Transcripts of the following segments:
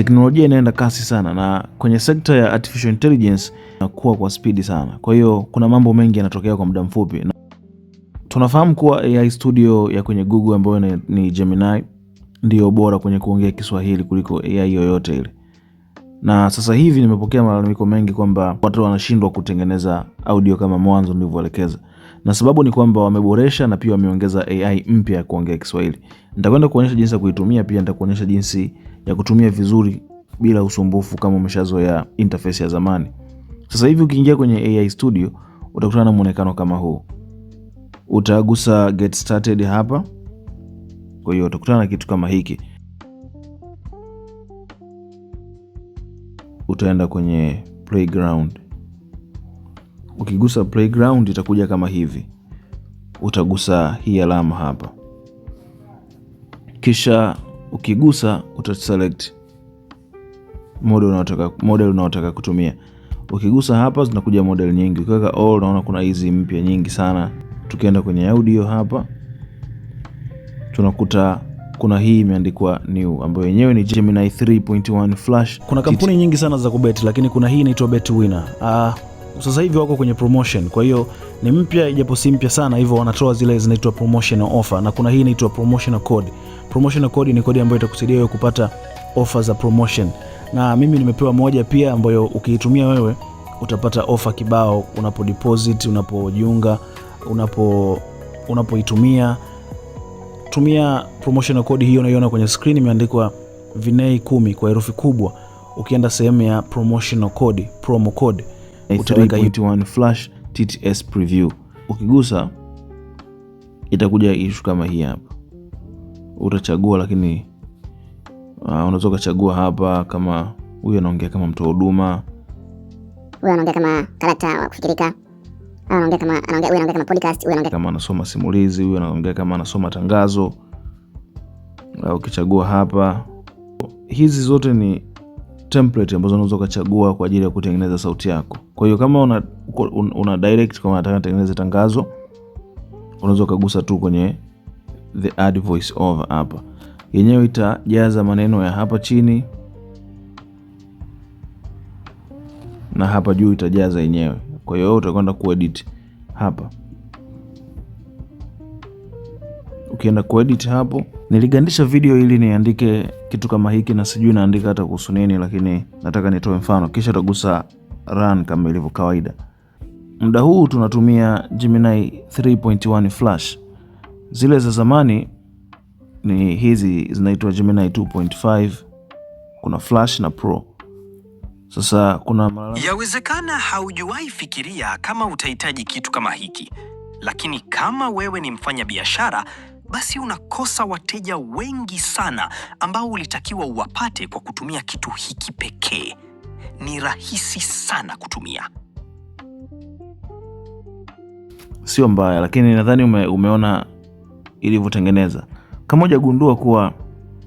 Teknolojia inaenda kasi sana, na kwenye sekta ya artificial intelligence inakuwa kwa spidi sana. Kwa hiyo kuna mambo mengi yanatokea kwa muda mfupi. Tunafahamu kuwa AI studio ya kwenye Google ambayo ni Gemini ndio bora kwenye kuongea Kiswahili kuliko AI yoyote ile. Na sasa hivi nimepokea malalamiko mengi kwamba watu wanashindwa kutengeneza audio kama mwanzo nilivyoelekeza. Na sababu ni kwamba wameboresha na pia wameongeza AI mpya ya kuongea Kiswahili. Nitakwenda kuonyesha jinsi ya kuitumia, pia nitakuonyesha jinsi ya kutumia vizuri bila usumbufu kama umeshazoea interface ya zamani. Sasa hivi ukiingia kwenye AI studio utakutana na muonekano kama huu. Utagusa get started hapa. Kwa hiyo utakutana na kitu kama hiki. Utaenda kwenye playground. Ukigusa playground itakuja kama hivi. Utagusa hii alama hapa. Kisha ukigusa utaselect model unaotaka kutumia. Ukigusa hapa zinakuja model nyingi. Ukiweka all unaona kuna hizi mpya nyingi sana. Tukienda kwenye audio hapa tunakuta kuna hii imeandikwa new ambayo yenyewe ni Gemini 3.1 Flash. Kuna kampuni nyingi sana za kubeti, lakini kuna hii inaitwa Bet Winner. Sasa hivi wako kwenye promotion, kwa hiyo ni mpya ijapo si mpya sana, hivyo wanatoa zile zinaitwa promotional offer, na kuna hii inaitwa promotional code. Promotional code ni kodi ambayo itakusaidia wewe kupata offer za promotion, na mimi nimepewa moja pia ambayo ukiitumia wewe utapata offer kibao unapo deposit, unapojiunga, unapoitumia. Tumia promotional code hiyo unaiona kwenye screen imeandikwa Vinei 10 kwa herufi kubwa. Ukienda sehemu ya promotional code, promo code, utaweka 3.1 Flash TTS preview. Ukigusa itakuja issue kama hii hapa. Utachagua, lakini unaweza kuchagua hapa kama huyu anaongea kama mtu huduma, huyu anaongea kama character wa kufikirika, anaongea kama podcast, huyu anaongea kama anasoma simulizi, huyu anaongea kama anasoma tangazo. Ukichagua hapa, hizi zote ni template ambazo unaweza kuchagua kwa ajili ya kutengeneza sauti yako. Kwa hiyo kama una direct kama unataka kutengeneza tangazo, unaweza kugusa tu kwenye the add voice over hapa. Yenyewe itajaza maneno ya hapa chini na hapa juu itajaza yenyewe. Kwa hiyo utakwenda kuedit hapa. Ukienda kuedit hapo, niligandisha video ili niandike kitu kama hiki na sijui naandika hata kuhusu nini, lakini nataka nitoe mfano. Kisha utagusa run kama ilivyo kawaida. Muda huu tunatumia Gemini 3.1 Flash. Zile za zamani ni hizi zinaitwa Gemini 2.5. Kuna Flash na Pro. Sasa kuna yawezekana haujawahi fikiria kama utahitaji kitu kama hiki, lakini kama wewe ni mfanya biashara, basi unakosa wateja wengi sana ambao ulitakiwa uwapate kwa kutumia kitu hiki pekee. Ni rahisi sana kutumia, sio mbaya, lakini nadhani umeona ilivyotengeneza. Kama hujagundua kuwa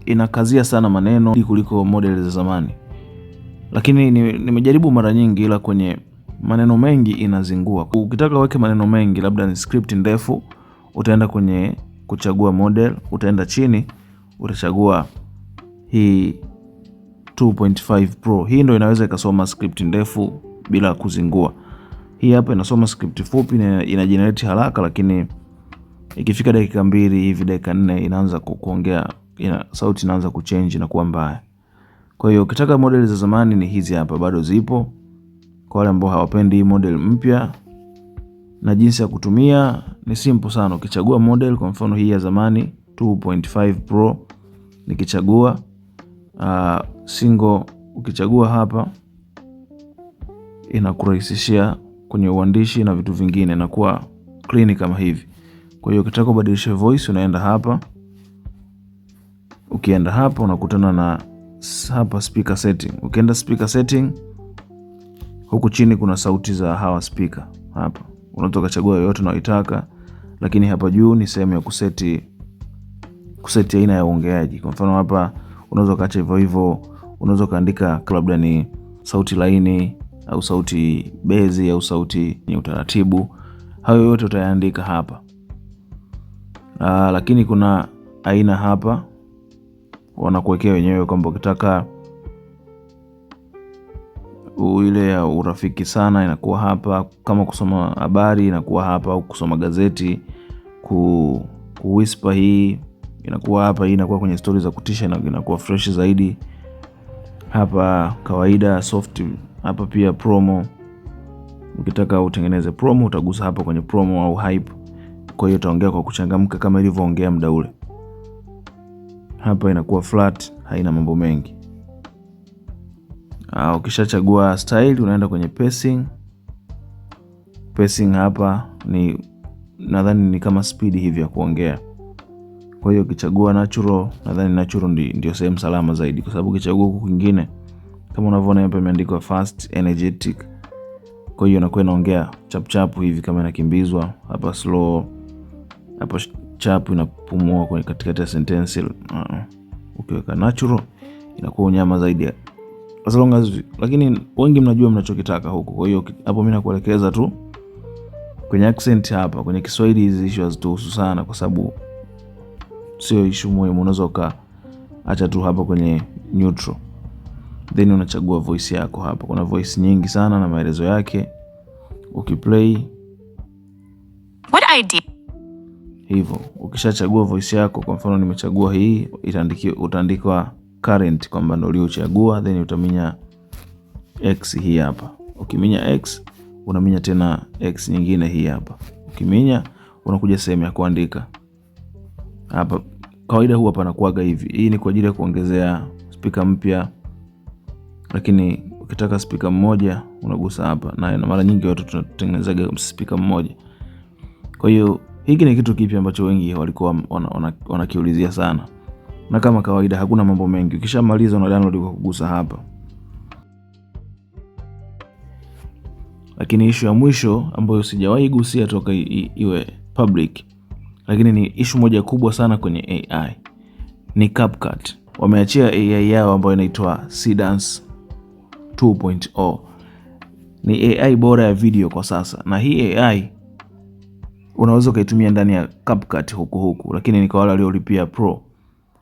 inakazia sana maneno kuliko model za zamani. Lakini nimejaribu mara nyingi, ila kwenye maneno mengi inazingua. Ukitaka uweke maneno mengi, labda ni script ndefu, utaenda kwenye kuchagua model, utaenda chini, utachagua hii 2.5 Pro. Hii ndio inaweza ikasoma script ndefu bila kuzingua. Hii hapa inasoma script fupi na ina generate haraka, lakini ikifika dakika 2 hivi, dakika 4 inaanza kuongea, sauti inaanza kuchange na kuwa mbaya. Kwa hiyo ukitaka model za zamani ni hizi hapa, bado zipo. Kwa wale ambao hawapendi hii model mpya, na jinsi ya kutumia ni simple sana. Ukichagua model, kwa mfano hii ya zamani 2.5 Pro, nikichagua single, ukichagua hapa inakurahisishia kwenye uandishi na vitu vingine, na kuwa clean kama hivi. Kwa hiyo ukitaka kubadilisha voice unaenda hapa. Ukienda hapa unakutana na hapa speaker setting. Ukienda speaker setting, huku chini kuna sauti za hawa speaker hapa. Unaweza kuchagua yoyote unayoitaka, lakini hapa juu ni sehemu ya kuseti aina ya uongeaji. Kwa mfano hapa unaweza kaacha hivyo hivyo, unaweza kaandika labda ni sauti laini au sauti bezi au sauti yenye utaratibu. Hayo yote utayaandika hapa. Lakini kuna aina hapa wanakuwekea wenyewe kwamba ukitaka ile ya urafiki sana inakuwa hapa, kama kusoma habari inakuwa hapa, au kusoma gazeti, whisper hii inakuwa hapa. Hii inakuwa kwenye stories za kutisha, inakuwa fresh zaidi. Hapa kawaida soft, hapa pia promo. Ukitaka utengeneze promo utagusa hapa kwenye promo au hype. Kwa hiyo utaongea kwa kuchangamka kama ilivyoongea muda ule. Hapa inakuwa flat, haina mambo mengi. Ukishachagua style unaenda kwenye pacing. Pacing hapa ni nadhani ni kama speed hivi ya kuongea. Kwa hiyo ukichagua natural, nadhani natural ndio sehemu salama zaidi, kwa sababu ukichagua huku kwingine kama unavyoona hapa imeandikwa fast, energetic. Kwa hiyo inakuwa inaongea chap chap hivi kama inakimbizwa. Hapa slow, hapa chap inapumua kwenye katikati ya sentence. Ukiweka natural inakuwa unyama zaidi. As long as, lakini wengi mnajua mnachokitaka huko. Kwa hiyo hapo mimi nakuelekeza tu kwenye accent hapa. Kwenye Kiswahili hizi issue hazituhusu sana kwa sababu sio issue muhimu. Unaweza acha tu hapa kwenye neutral. Then unachagua voice yako hapa. Kuna voice nyingi sana na maelezo yake. Ukiplay what idea hivyo, ukishachagua voice yako, kwa mfano nimechagua hii, utaandikwa current kwamba ndio uliochagua, then utaminya X hii hapa. Ukiminya X unaminya tena X nyingine hii hapa. Ukiminya unakuja sehemu ya kuandika. Hapa kawaida huwa panakuaga hivi. Hii ni kwa ajili ya kuongezea speaker mpya. Lakini ukitaka speaker mmoja unagusa hapa. Na mara nyingi watu tunatengenezaga speaker mmoja. Kwa hiyo hiki ni kitu kipi ambacho wengi walikuwa wanakiulizia sana. Na kama kawaida hakuna mambo mengi. Ukishamaliza una download kwa kugusa hapa. Lakini issue ya mwisho ambayo sijawahi gusia toka iwe public, lakini ni issue moja kubwa sana kwenye AI, ni CapCut. Wameachia AI yao ambayo inaitwa Seedance 2.0. Ni AI bora ya video kwa sasa, na hii AI unaweza ukaitumia ndani ya CapCut huku, lakini ni kwa wale waliolipia Pro.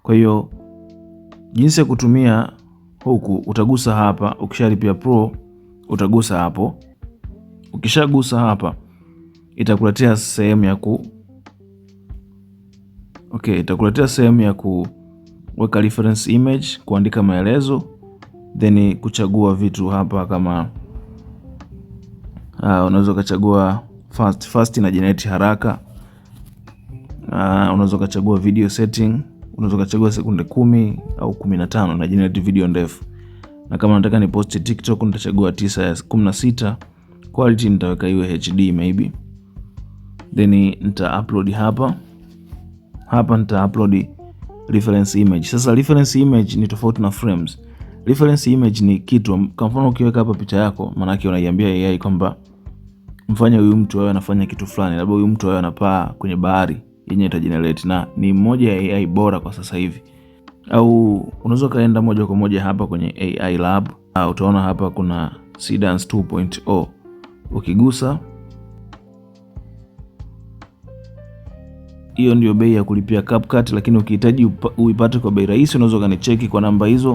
Kwa hiyo jinsi ya kutumia huku, utagusa hapa. Ukishalipia Pro utagusa hapo. Ukishagusa hapa itakuletea sehemu ya itakuletea sehemu ya kuweka reference image, kuandika maelezo, then kuchagua vitu hapa kama unaweza kuchagua fast na generate haraka. Unaweza kuchagua video setting, unaweza kuchagua sekunde 10 au 15 na generate video ndefu. Na kama nataka ni post TikTok nitachagua 9:16. Quality nitaweka iwe HD maybe. Then nita upload hapa. Hapa nita upload reference image. Sasa reference image ni tofauti na frames. Reference image ni kitu, kwa mfano ukiweka hapa picha yako, maana yake unaiambia AI kwamba mfanye huyu mtu awe anafanya kitu fulani, labda huyu mtu awe anapaa kwenye bahari, yenyewe ita generate, na ni moja ya AI bora kwa sasa hivi. Au unaweza kaenda moja kwa moja hapa kwenye AI lab. Utaona hapa kuna Seedance 2.0. Ukigusa, hiyo ndio bei ya kulipia CapCut, lakini ukihitaji uipate kwa bei rahisi unaweza kanicheki kwa namba hizo.